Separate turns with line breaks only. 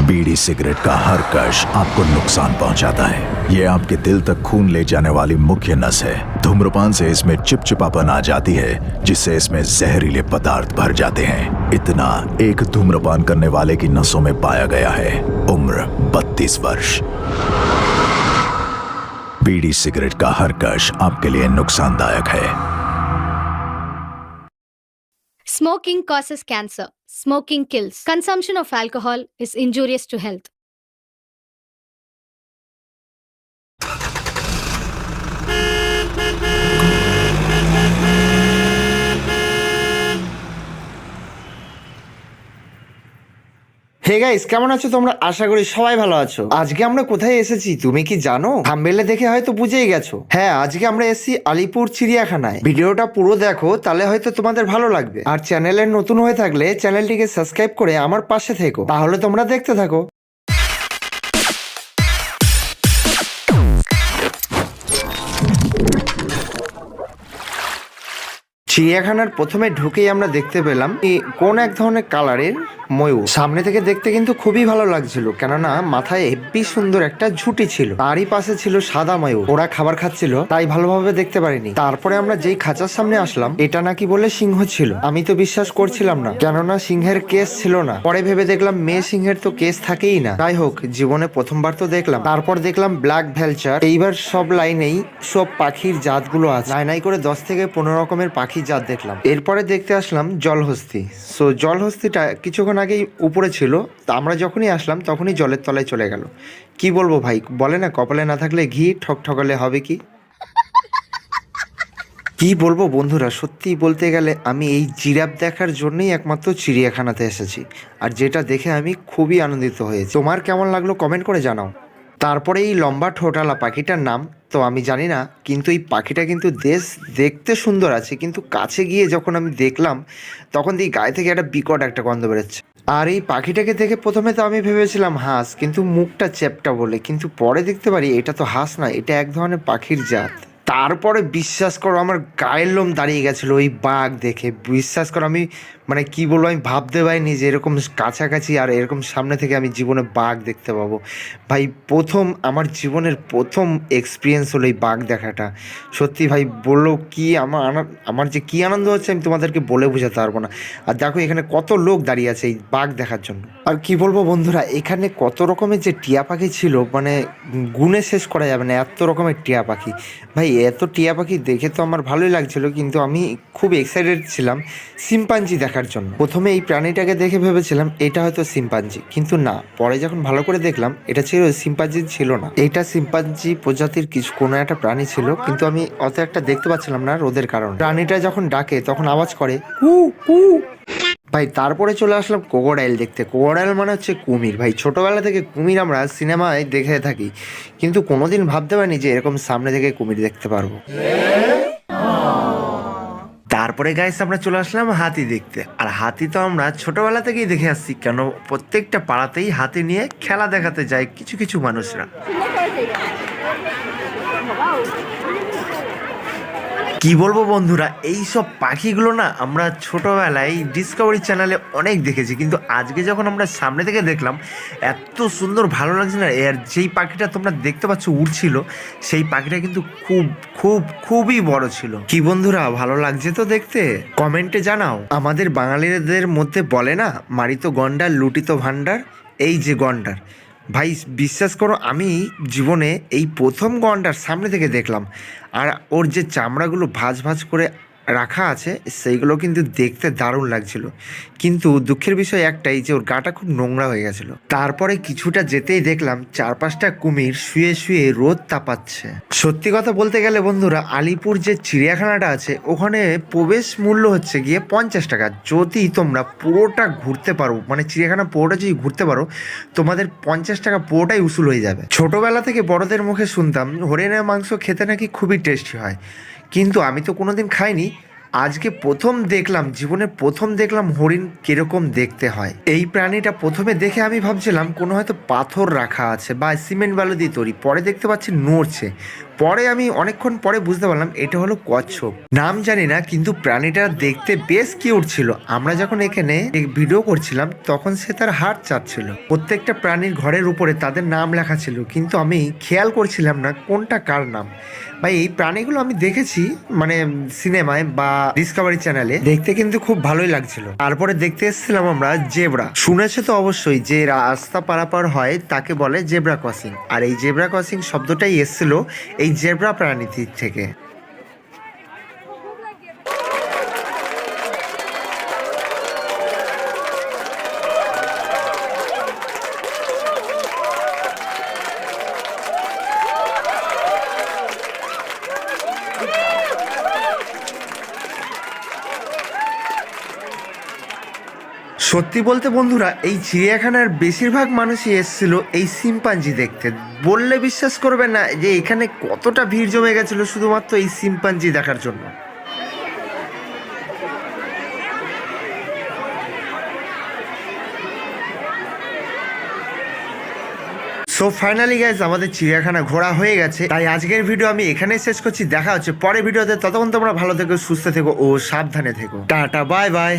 बीड़ी cigarette का हर कश आपको नुकसान पहुंचाता है। ये आपके दिल तक खून ले जाने वाली मुख्य नस है। धूम्रपान से इसमें चिपचिपापन आ जाती है, जिससे इसमें जहरीले पदार्थ भर जाते हैं। इतना एक धूम्रपान करने वाले की नसों में पाया गया है। उम्र 32 वर्ष। बीड़ी सिगरेट का हर कश आपके लिए नुकसानदायक है।
Smoking causes cancer. Smoking kills. Consumption of alcohol is injurious to health.
Hey guys, কেমন আছো তোমরা? আশা করি সবাই ভালো আছো। আজকে আমরা কোথায় এসেছি তুমি কি জানো? থাম্বনেলে দেখে হয়তো বুঝেই গেছো। হ্যাঁ, আজকে আমরা এসেছি আলিপুর চিড়িয়াখানায়। ভিডিওটা পুরো দেখো, তাহলে হয়তো তোমাদের ভালো লাগবে। আর চ্যানেলে নতুন হয়ে থাকলে চ্যানেলটিকে সাবস্ক্রাইব করে আমার পাশে থেকো, তাহলে তোমরা দেখতে থাকো। চিড়িয়াখানার প্রথমে ঢুকেই আমরা দেখতে পেলাম কোন এক ধরনের কালারের ময়ূর। সামনে থেকে দেখতে কিন্তু খুবই ভালো লাগছিল, কেননা মাথায় হেব্বি সুন্দর একটা ঝুঁটি ছিল। তারই পাশে ছিল সাদা ময়ূর। ওরা খাবার খাচ্ছিল, তাই ভালোভাবে দেখতে পারিনি। তারপরে আমরা যেই খাঁচার সামনে আসলাম, এটা নাকি বলে সিংহ ছিল। আমি তো বিশ্বাস করছিলাম না, কেননা সিংহের কেস ছিল না। পরে ভেবে দেখলাম মেয়ে সিংহের তো কেস থাকেই না। যাই হোক, জীবনে প্রথমবার তো দেখলাম। তারপর দেখলাম ব্ল্যাক ভ্যালচার। এইবার সব লাইনেই সব পাখির জাতগুলো আছে। নাই করে 10 থেকে 15 রকমের পাখি জাত দেখলাম। এরপরে দেখতে আসলাম জলহস্তি। সো জলহস্তিটা কিছুক্ষণ আগেই উপরে ছিল, তা আমরা যখনই আসলাম তখনই জলের তলায় চলে গেল। কি বলবো ভাই, বলে না কপালে না থাকলে ঘি, ঠকঠকালে হবে কি। কি বলবো বন্ধুরা, সত্যি বলতে গেলে আমি এই জিরাফ দেখার জন্যই একমাত্র চিড়িয়াখানাতে এসেছি। আর যেটা দেখে আমি খুবই আনন্দিত হয়েছি। তোমার কেমন লাগলো কমেন্ট করে জানাও। তারপরে এই লম্বা ঠোঁটালা পাখিটার নাম তো আমি জানি না, কিন্তু এই পাখিটা কিন্তু দেখতে সুন্দর আছে, কিন্তু কাছে গিয়ে যখন আমি দেখলাম তখন এই গায়ে থেকে একটা বিকট একটা গন্ধ বেরোচ্ছে। আর এই পাখিটাকে দেখে প্রথমে তো আমি ভেবেছিলাম হাঁস, কিন্তু মুখটা চ্যাপ্টা বলে, কিন্তু পরে দেখতে পারি এটা তো হাঁস না, এটা এক ধরনের পাখির জাত। তারপরে বিশ্বাস করো আমার গায়ের লোম দাঁড়িয়ে গেছিলো ওই বাঘ দেখে। বিশ্বাস করো আমি মানে কি বলবো, আমি ভাবতে পারিনি যে এরকম কাছাকাছি আর এরকম সামনে থেকে আমি জীবনে বাঘ দেখতে পাবো। ভাই আমার জীবনের প্রথম এক্সপিরিয়েন্স হলো এই বাঘ দেখাটা। সত্যি ভাই বললো কি আমার যে কী আনন্দ হচ্ছে আমি তোমাদেরকে বলে বোঝাতে পারবো না। আর দেখো এখানে কত লোক দাঁড়িয়ে আছে এই বাঘ দেখার জন্য। আর কি বলবো বন্ধুরা, এখানে কত রকমের যে টিয়া পাখি ছিল, মানে গুণে শেষ করা যাবে না, এত রকমের টিয়া পাখি। ভাই এত টিয়া পাখি দেখে তো আমার ভালোই লাগছিল, কিন্তু আমি খুব এক্সাইটেড ছিলাম শিম্পাঞ্জি দেখার জন্য। প্রথমে এই প্রাণীটাকে দেখে ভেবেছিলাম এটা হয়তো শিম্পাঞ্জি, কিন্তু না, পরে যখন ভালো করে দেখলাম এটা ছিল শিম্পাঞ্জি ছিল না। এটা শিম্পাঞ্জি প্রজাতির কোনো একটা প্রাণী ছিল, কিন্তু আমি অত একটা দেখতে পাচ্ছিলাম না রোদের কারণে। প্রাণীটা যখন ডাকে তখন আওয়াজ করে কু কু। ভাই তারপরে চলে আসলাম ক্রোকোডাইল দেখতে। ক্রোকোডাইল মানে হচ্ছে কুমির। ভাই ছোটবেলা থেকে কুমির আমরা সিনেমায় দেখে থাকি, কিন্তু কোনোদিন ভাবতে পারিনি যে এরকম সামনে থেকে কুমির দেখতে পারবো। তারপরে গাইস আমরা চলে আসলাম হাতি দেখতে। আর হাতি তো আমরা ছোটবেলা থেকেই দেখে আসছি, কেন প্রত্যেকটা পাড়াতেই হাতি নিয়ে খেলা দেখাতে যায় কিছু কিছু মানুষরা। কি বলবো বন্ধুরা, এই সব পাখিগুলো না আমরা ছোটবেলায় ডিসকভারি চ্যানেলে অনেক দেখেছি, কিন্তু আজকে যখন আমরা সামনে থেকে দেখলাম এত সুন্দর ভালো লাগছে না। আর যেই পাখিটা তোমরা দেখতে পাচ্ছ উড়ছিল, সেই পাখিটা কিন্তু খুবই বড় ছিল। কি বন্ধুরা, ভালো লাগছে তো দেখতে? কমেন্টে জানাও। আমাদের বাঙালিদের মধ্যে বলে না, মারিত গন্ডার লুটিত ভান্ডার। এই যে গন্ডার, ভাই বিশ্বাস করো আমি জীবনে এই প্রথম গন্ডার সামনে থেকে দেখলাম। আর ওর যে চামড়াগুলো ভাঁজ করে রাখা আছে সেইগুলো কিন্তু দেখতে দারুণ লাগছিল, কিন্তু দুঃখের বিষয় একটাই যে ওর গাটা খুব নোংরা হয়ে গেছিলো। তারপরে কিছুটা যেতেই দেখলাম 4-5টা কুমির শুয়ে শুয়ে রোদ তাপাচ্ছে। সত্যি কথা বলতে গেলে বন্ধুরা, আলিপুর যে চিড়িয়াখানাটা আছে ওখানে প্রবেশ মূল্য হচ্ছে গিয়ে 50 টাকা। যদি তোমরা পুরোটা ঘুরতে পারো, মানে চিড়িয়াখানা পুরোটা যদি ঘুরতে পারো, তোমাদের 50 টাকা পুরোটাই উসুল হয়ে যাবে। ছোটবেলা থেকে বড়দের মুখে শুনতাম হরিণের মাংস খেতে নাকি খুবই টেস্টি হয়, কিন্তু আমি তো কোনোদিন খাইনি। আজকে জীবনে প্রথম দেখলাম হরিণ কিরকম দেখতে হয়। এই প্রাণীটা প্রথমে দেখে আমি ভাবছিলাম কোনো হয়তো পাথর রাখা আছে বা সিমেন্ট বালু দিয়ে তৈরি, পরে দেখতে পাচ্ছি নড়ছে। পরে আমি অনেকক্ষণ পরে বুঝতে পারলাম এটা হলো কচ্ছপ। নাম জানি না, কিন্তু প্রাণীটা দেখতে বেশ কিউট ছিল। আমরা যখন এখানে ভিডিও করছিলাম তখন সে তার হাত চাটছিল। প্রত্যেকটা প্রাণীর ঘরের উপরে তাদের নাম লেখা ছিল, কিন্তু আমি খেয়াল করছিলাম না কোনটা কার নাম। ভাই এই প্রাণীগুলো আমি দেখেছি মানে সিনেমায় বা ডিসকভারি চ্যানেলে, দেখতে কিন্তু খুব ভালোই লাগছিল। তারপরে দেখতে এসেছিলাম আমরা জেব্রা। শুনেছো তো অবশ্যই, যে রাস্তা পারাপার হয় তাকে বলে জেব্রা ক্রসিং। আর এই জেব্রা ক্রসিং শব্দটাই এসেছিল এই জেব্রা প্রাণীটির থেকে। সত্যি বলতে বন্ধুরা, এই চিড়িয়াখানার বেশিরভাগ মানুষই এসেছিল এই শিম্পাঞ্জি দেখতে। বললে বিশ্বাস করবে না যে এখানে কতটা ভিড় জমে গেছিল শুধুমাত্র এই শিম্পাঞ্জি দেখার জন্য। সো ফাইনালি গাইজ, আমাদের চিড়িয়াখানা ঘোরা হয়ে গেছে। তাই আজকের ভিডিও আমি এখানেই শেষ করছি। দেখা হচ্ছে পরে ভিডিওতে। ততক্ষণ তোমরা ভালো থেকো, সুস্থ থেকো ও সাবধানে থেকো। Tata, bye bye.